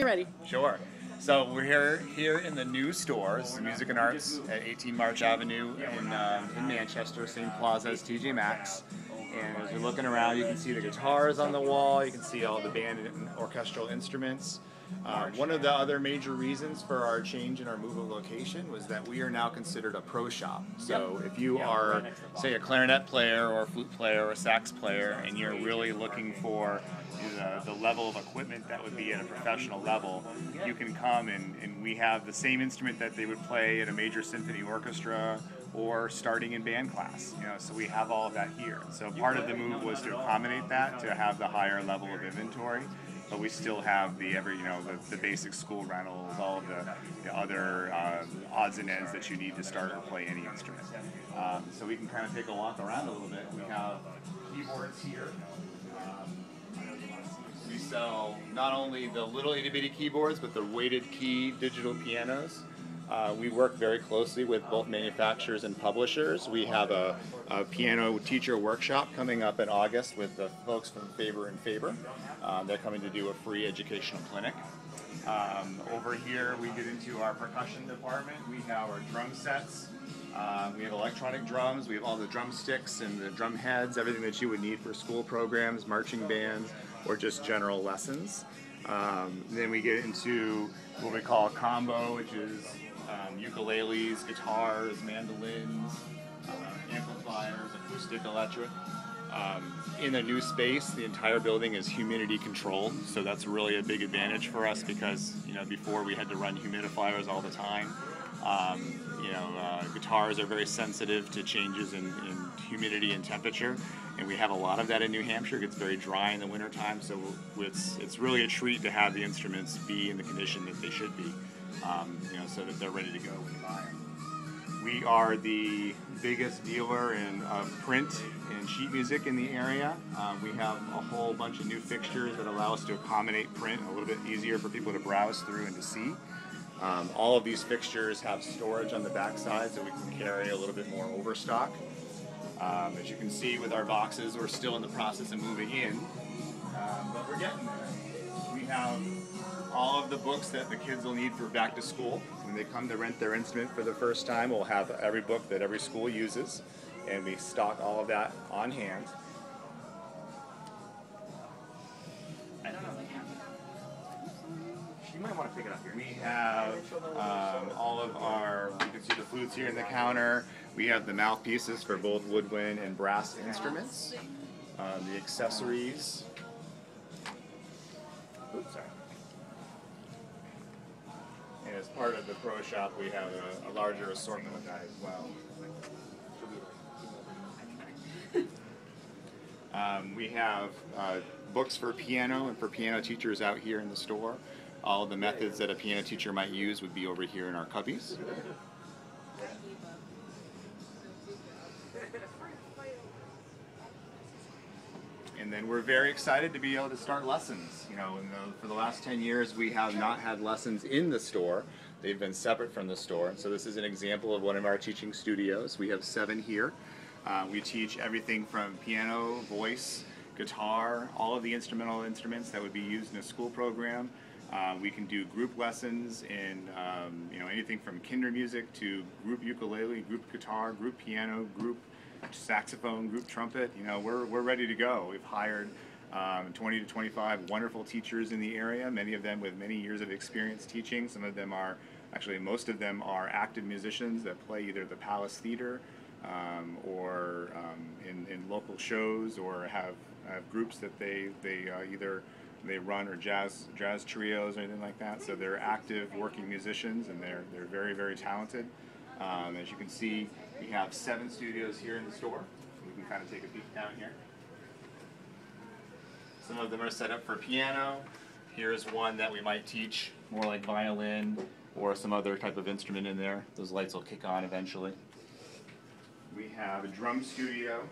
you're ready. Sure. So we're here in the new stores, Music and Arts at 18 March Avenue in Manchester, same plaza as TJ Maxx. And as you're looking around, you can see the guitars on the wall, you can see all the band and orchestral instruments. One of the other major reasons for our change in our move of location was that we are now considered a pro shop. So if you are, say, a clarinet player or a flute player or a sax player, and you're really looking for the level of equipment that would be at a professional level, you can come and we have the same instrument that they would play at a major symphony orchestra or starting in band class. So we have all of that here. So part of the move was to accommodate that, to have the higher level of inventory. But we still have the basic school rentals, all of the other odds and ends that you need to start or play any instrument. So we can kind of take a walk around a little bit. We have keyboards here. We sell not only the little itty bitty keyboards, but the weighted key digital pianos. We work very closely with both manufacturers and publishers. We have a piano teacher workshop coming up in August with the folks from Faber and Faber. They're coming to do a free educational clinic. Over here we get into our percussion department. We have our drum sets. We have electronic drums. We have all the drumsticks and the drum heads, everything that you would need for school programs, marching bands, or just general lessons. Then we get into what we call a combo, which is ukuleles, guitars, mandolins, amplifiers, acoustic, electric. In a new space, the entire building is humidity controlled, so that's really a big advantage for us because before we had to run humidifiers all the time. Guitars are very sensitive to changes in humidity and temperature, and we have a lot of that in New Hampshire. It gets very dry in the wintertime, so it's really a treat to have the instruments be in the condition that they should be, so that they're ready to go when you buy them. We are the biggest dealer in print and sheet music in the area. We have a whole bunch of new fixtures that allow us to accommodate print a little bit easier for people to browse through and to see. All of these fixtures have storage on the back side so we can carry a little bit more overstock. As you can see with our boxes, we're still in the process of moving in, but we're getting there. We have all of the books that the kids will need for back to school. When they come to rent their instrument for the first time, we'll have every book that every school uses, and we stock all of that on hand. You might want to pick it up here. We have all of our, you can see the flutes here in the counter. We have the mouthpieces for both woodwind and brass instruments. The accessories. Oops, sorry. And as part of the pro shop, we have a larger assortment of that as well. We have books for piano and for piano teachers out here in the store. All of the methods that a piano teacher might use would be over here in our cubbies. And then we're very excited to be able to start lessons. For the last 10 years, we have not had lessons in the store. They've been separate from the store. So this is an example of one of our teaching studios. We have 7 here. We teach everything from piano, voice, guitar, all of the instrumental instruments that would be used in a school program. We can do group lessons in anything from kinder music to group ukulele, group guitar, group piano, group saxophone, group trumpet. We're ready to go. We've hired 20 to 25 wonderful teachers in the area, many of them with many years of experience teaching. Some of them are, actually most of them are active musicians that play either the Palace Theater or in local shows, or have groups that they run, or jazz trios or anything like that. So they're active working musicians, and they're very, very talented. As you can see, we have 7 studios here in the store. We can kind of take a peek down here. Some of them are set up for piano. Here's one that we might teach more like violin or some other type of instrument in there. Those lights will kick on eventually. We have a drum studio